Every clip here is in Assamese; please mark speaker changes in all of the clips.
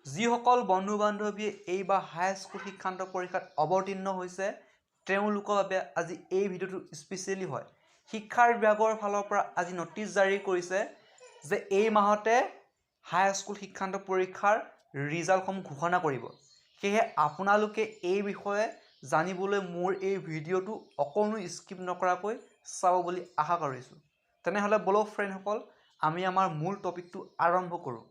Speaker 1: যিসকল বন্ধু বান্ধৱীয়ে এইবাৰ হাইস্কুল শিক্ষান্ত পৰীক্ষাত অৱতীৰ্ণ হৈছে তেওঁলোকৰ বাবে আজি এই ভিডিঅ'টো স্পেচিয়েলি হয়। শিক্ষা বিভাগৰ ফালৰ পৰা আজি নটিচ জাৰি কৰিছে যে এই মাহতে হাইস্কুল শিক্ষান্ত পৰীক্ষাৰ ৰিজাল্টসমূহ ঘোষণা কৰিব। সেয়ে আপোনালোকে এই বিষয়ে জানিবলৈ মোৰ এই ভিডিঅ'টো অকণো স্কিপ নকৰাকৈ চাব বুলি আশা কৰিছোঁ। তেনেহ'লে বলক ফ্ৰেণ্ডসকল আমি আমাৰ মূল টপিকটো আৰম্ভ কৰোঁ।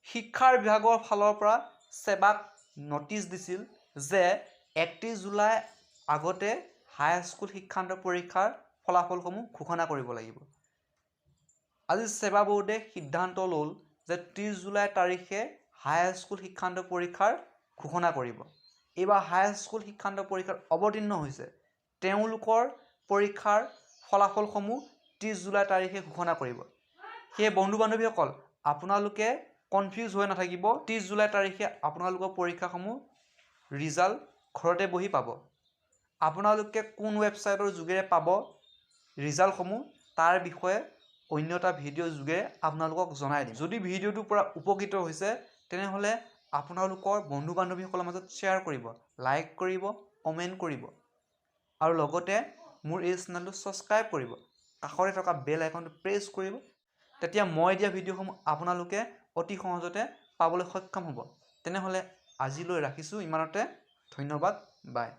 Speaker 1: শিক্ষা বিভাগৰ ফালৰ পৰা সেবাক নটিচ দিছিল যে 31 জুলাই আগতে হাইস্কুল শিক্ষান্ত পৰীক্ষাৰ ফলাফলসমূহ ঘোষণা কৰিব লাগিব। আজি সেবা বোৰ্ডে সিদ্ধান্ত ল'ল যে 30 জুলাই তাৰিখে হাইস্কুল শিক্ষান্ত পৰীক্ষাৰ ঘোষণা কৰিব। এইবাৰ হাইস্কুল শিক্ষান্ত পৰীক্ষাত অৱতীৰ্ণ হৈছে তেওঁলোকৰ পৰীক্ষাৰ ফলাফলসমূহ 30 জুলাই তাৰিখে ঘোষণা কৰিব। সেয়ে বন্ধু বান্ধৱীসকল আপোনালোকে কনফিউজ হৈ নাথাকিব। 30 জুলাই তাৰিখে আপোনালোকৰ পৰীক্ষাসমূহ ৰিজাল্ট ঘৰতে বহি পাব। আপোনালোকে কোন ৱেবছাইটৰ যোগেৰে পাব ৰিজাল্টসমূহ তাৰ বিষয়ে অন্য এটা ভিডিঅ'ৰ যোগেৰে আপোনালোকক জনাই দিম। যদি ভিডিঅ'টোৰ পৰা উপকৃত হৈছে তেনেহ'লে আপোনালোকৰ বন্ধু বান্ধৱীসকলৰ মাজত শ্বেয়াৰ কৰিব, লাইক কৰিব, কমেণ্ট কৰিব আৰু লগতে মোৰ এই চেনেলটো ছাবস্ক্ৰাইব কৰিব। কাষতে থকা বেল আইকনটো প্ৰেছ কৰিব। তেতিয়া মই দিয়া ভিডিঅ'সমূহ আপোনালোকে অতি সহজতে পাবলৈ সক্ষম হ'ব। তেনেহ'লে আজিলৈ ৰাখিছোঁ ইমানতে। ধন্যবাদ। বাই।